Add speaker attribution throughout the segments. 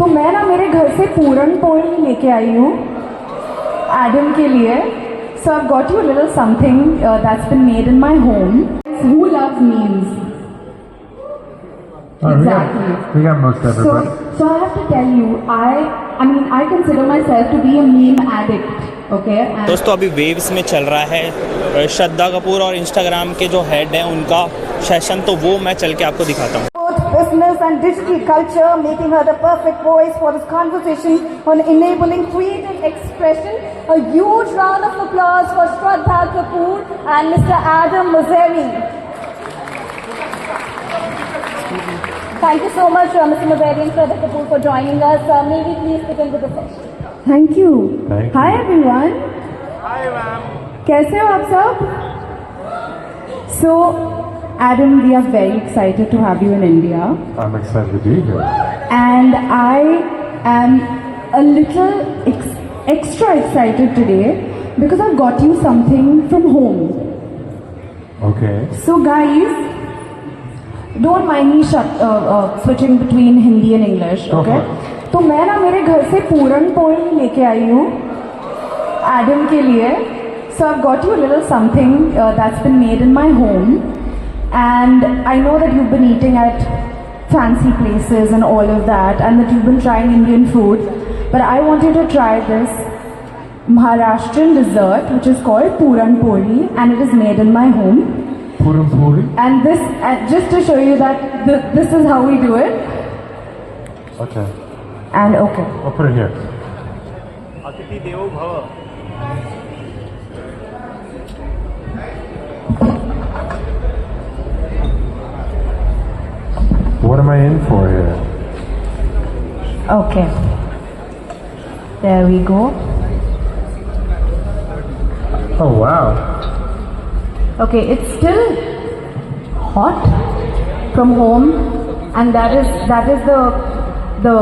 Speaker 1: तो मैं ना मेरे घर से पूरन पोली लेके आई हूँ एडम के लिए. So I've got you a little something that's been made in my home. Who loves memes? Exactly.
Speaker 2: We got most everybody.
Speaker 1: So I have to tell you, I mean I consider myself to be a meme addict. Okay.
Speaker 3: दोस्तों अभी waves में चल रहा है श्रद्धा कपूर और Instagram के जो head हैं उनका सेशन, तो वो मैं चल के आपको दिखाता हूँ.
Speaker 4: Business and digital culture, making her the perfect voice for this conversation on enabling creative expression. A huge round of applause for Shraddha Kapoor and Mr. Adam Mosseri. Thank you so much, Mr. Mosseri and Shraddha Kapoor, for joining us. May we please begin with the session.
Speaker 1: Thank you.
Speaker 2: Thank
Speaker 1: Hi everyone.
Speaker 2: Hi, ma'am.
Speaker 1: कैसे हो आप सब? So, Adam, we are very excited to have you in India.
Speaker 2: I'm excited to be here.
Speaker 1: And I am a little extra excited today because I've got you something from home.
Speaker 2: Okay.
Speaker 1: So guys, don't mind me switching between Hindi and English,
Speaker 2: Go
Speaker 1: okay?
Speaker 2: for it.
Speaker 1: तो मैं ना मेरे घर से पूरन पोली लेके आई हूँ Adam के लिए. So I've got you a little something that's been made in my home. And I know that you've been eating at fancy places and all of that, and that you've been trying Indian food. But I want you to try this Maharashtrian dessert, which is called Puran Poli, and it is made in my home.
Speaker 2: Puran puri?
Speaker 1: And this, just to show you that this is how we do it.
Speaker 2: Okay.
Speaker 1: And okay.
Speaker 2: I'll put it here.
Speaker 3: अतिथि देवो भव.
Speaker 2: What am I in for here?
Speaker 1: Okay. There we go.
Speaker 2: Oh, wow.
Speaker 1: Okay, it's still hot from home, and that is the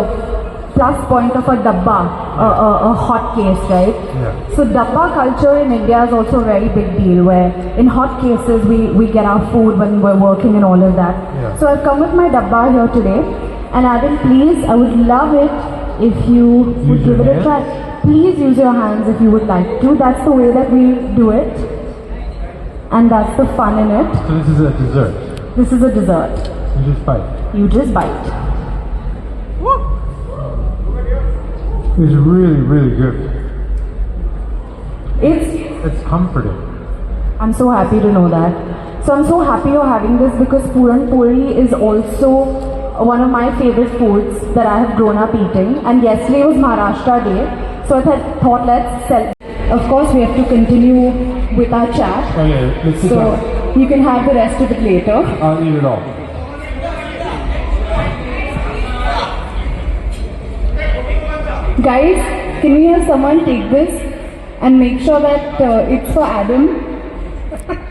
Speaker 1: plus point of a dabba, a hot case, right?
Speaker 2: Yeah.
Speaker 1: So dabba culture in India is also a very big deal, where in hot cases we get our food when we're working and all of that.
Speaker 2: Yeah.
Speaker 1: So I've come with my dabba here today, and Adam, please, I would love it if you would
Speaker 2: your
Speaker 1: give it a
Speaker 2: hands?
Speaker 1: try. Please use your hands if you would like to. That's the way that we do it, and that's the fun in it.
Speaker 2: So this is a dessert.
Speaker 1: This is a dessert.
Speaker 2: You just bite.
Speaker 1: You just bite.
Speaker 2: It's really, really good.
Speaker 1: It's
Speaker 2: It's comforting.
Speaker 1: I'm so happy to know that. So I'm so happy you're having this because Puran Puri is also one of my favorite foods that I have grown up eating. And yesterday was Maharashtra Day, so I thought let's sell. Of course, we have to continue with our chat.
Speaker 2: Oh yeah, let's sit
Speaker 1: So
Speaker 2: down.
Speaker 1: you can have the rest of it later.
Speaker 2: I'll eat it all.
Speaker 1: Guys, can we have someone take this and make sure that it's for Adam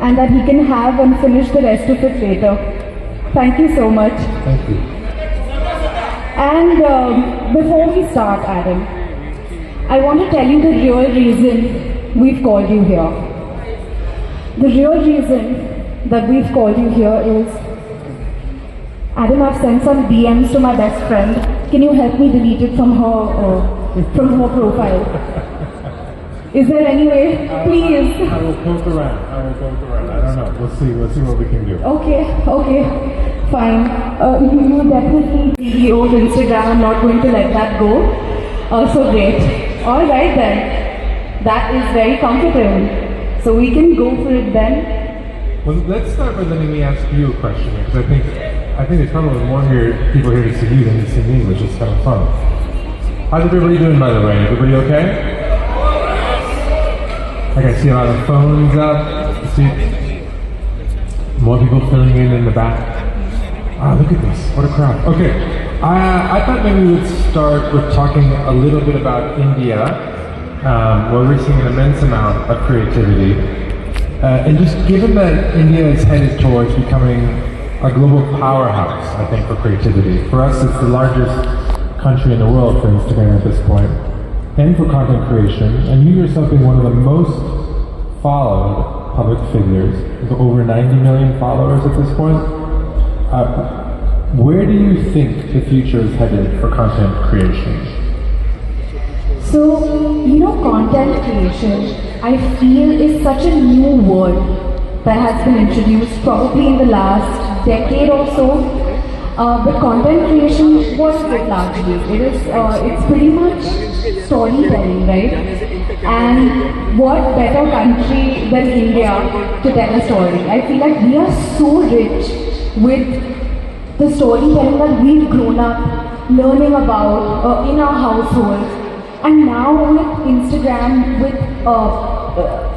Speaker 1: and that he can have and finish the rest of it later. Thank you so much.
Speaker 2: Thank you.
Speaker 1: And before we start, Adam, I want to tell you the real reason we've called you here. The real reason that we've called you here is, Adam, I've sent some DMs to my best friend. Can you help me delete it from her profile? Is there any way? Please.
Speaker 2: I will poke around. I don't know. We'll see what we can do.
Speaker 1: Okay, fine. You definitely CEO of Instagram. I'm not going to let that go. So great. All right then. That is very comfortable. So we can go for it then.
Speaker 2: Well, let's start by letting me ask you a question, because I think there's probably more people here to see you than to see me, which is kind of fun. How's everybody doing, by the way? Everybody okay? I can see a lot of phones up. I see more people filling in the back. Ah, look at this. What a crowd. Okay. I thought maybe we would start with talking a little bit about India, where we're seeing an immense amount of creativity. And just given that India is headed towards becoming a global powerhouse, I think, for creativity. For us, it's the largest country in the world for Instagram at this point, and for content creation. And you yourself being one of the most followed public figures, with over 90 million followers at this point. Where do you think the future is headed for content creation?
Speaker 1: So, content creation, I feel is such a new word that has been introduced probably in the last decade or so. But content creation, what is it largely? It's pretty much storytelling, right? And what better country than India to tell a story? I feel like we are so rich with the storytelling that we've grown up learning about in our households. And now with Instagram, with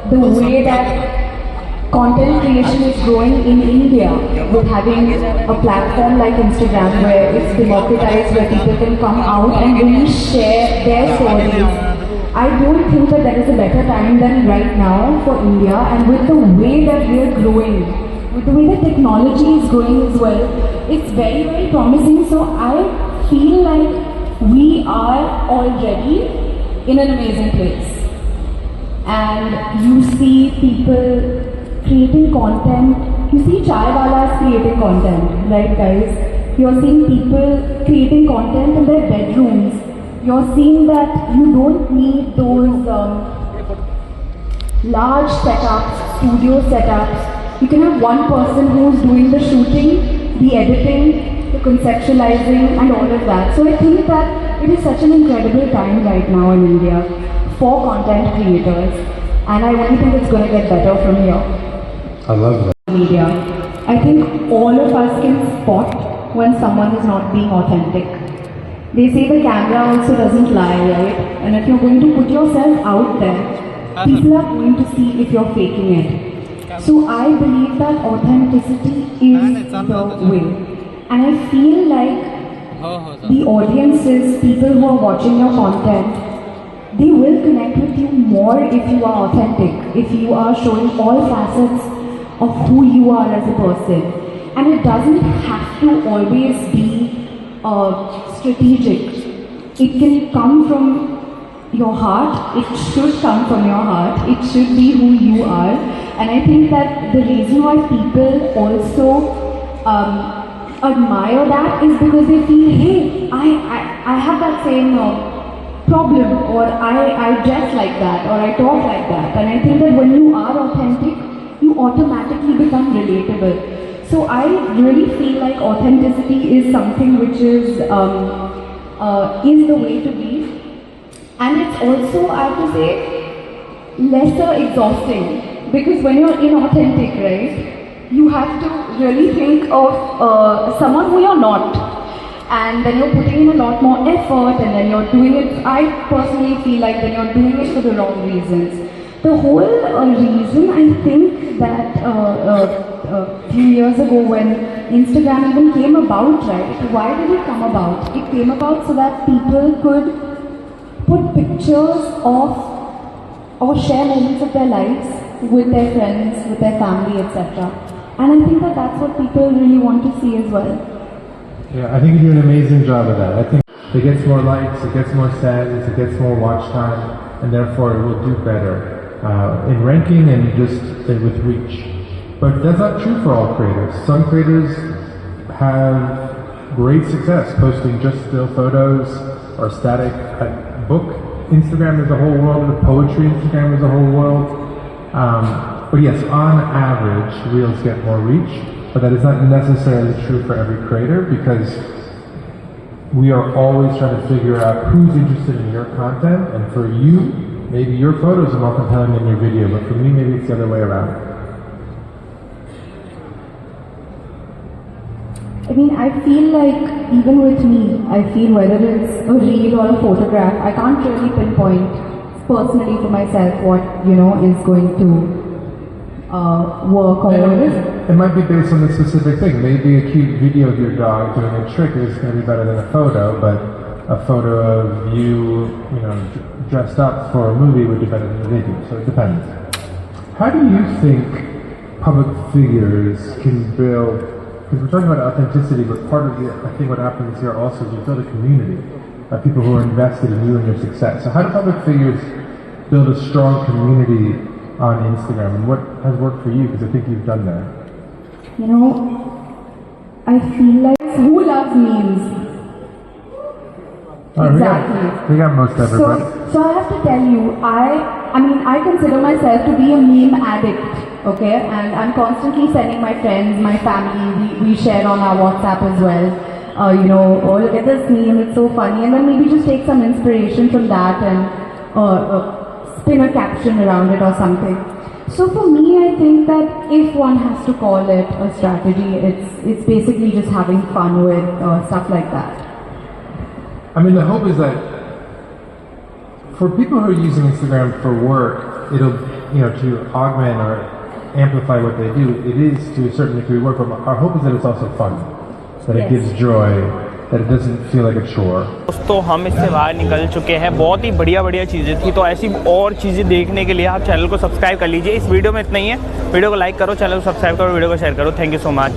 Speaker 1: the way that content creation is growing in India, with having a platform like Instagram where it's democratized, where people can come out and really share their stories. I don't think that there is a better time than right now for India, and with the way that we are growing, with the way that technology is growing as well, it's very, very promising. So I feel like we are already in an amazing place. And you see people creating content, you see chaiwalas creating content, right guys? You're seeing people creating content in their bedrooms. You're seeing that you don't need those large setups, studio setups. You can have one person who's doing the shooting, the editing, the conceptualizing and all of that. So I think that it is such an incredible time right now in India for content creators, and I only think it's going to get better from here.
Speaker 2: I love that.
Speaker 1: Media. I think all of us can spot when someone is not being authentic. They say the camera also doesn't lie, right? And if you're going to put yourself out there, people are going to see if you're faking it. So I believe that authenticity is the way. And I feel like the audiences, people who are watching your content, they will connect with you more if you are authentic, if you are showing all facets of who you are as a person. And it doesn't have to always be strategic. It can come from your heart, it should come from your heart, it should be who you are. And I think that the reason why people also admire that is because they feel, hey, I have that same problem, or I dress like that, or I talk like that. And I think that when you are authentic, you automatically become relatable. So I really feel like authenticity is something which is the way to be, and it's also, I have to say, lesser exhausting, because when you're inauthentic, right, you have to really think of someone who you're not, and then you're putting in a lot more effort, and then you're doing it, I personally feel like then you're doing it for the wrong reasons. The whole reason, I think, that a few years ago when Instagram even came about, right? Why did it come about? It came about so that people could put pictures of or share moments of their lives with their friends, with their family, etc. And I think that that's what people really want to see as well.
Speaker 2: Yeah, I think you do an amazing job of that. I think it gets more likes, it gets more sends, it gets more watch time, and therefore it will do better in ranking and just with reach. But that's not true for all creators. Some creators have great success posting just still photos or static book. Instagram is a whole world, the poetry Instagram is a whole world. But yes, on average, reels get more reach, but that is not necessarily true for every creator, because we are always trying to figure out who's interested in your content, and for you, maybe your photos are more compelling than your video, but for me, maybe it's the other way around.
Speaker 1: I mean, I feel like even with me, I feel whether it's a reel or a photograph, I can't really pinpoint personally for myself what, is going to work or what it is.
Speaker 2: It might be based on the specific thing. Maybe a cute video of your dog doing a trick is going to be better than a photo, but a photo of you, dressed up for a movie would be better than a video. So it depends. How do you think public figures can build? Because we're talking about authenticity, but part of I think what happens here also is you build a community of people who are invested in you and your success. So how do public figures build a strong community on Instagram, and what has worked for you? Because I think you've done that.
Speaker 1: I feel like who loves memes? Exactly.
Speaker 2: We got most everybody.
Speaker 1: So I have to tell you, I mean, I consider myself to be a meme addict, okay? And I'm constantly sending my friends, my family, we share on our WhatsApp as well. You know, oh, look at this meme, it's so funny. And then maybe just take some inspiration from that and spin a caption around it or something. So for me, I think that if one has to call it a strategy, it's basically just having fun with stuff like that.
Speaker 2: I mean, the hope is that for people who are using Instagram for work, it'll, you know, to augment or amplify what they do, it is to a certain degree work, but our hope is that it's also fun, that it gives joy, that it doesn't feel like a chore.
Speaker 3: दोस्तों हम इससे बाहर निकल चुके हैं, बहुत ही बढ़िया चीज़ें थी। तो ऐसी और चीज़ें देखने के लिए आप चैनल को सब्सक्राइब कर लीजिए। इस वीडियो में इतना ही है। वीडियो को लाइक करो, चैनल को सब्सक्राइब करो, वीडियो को शेयर करो। Thank you so much.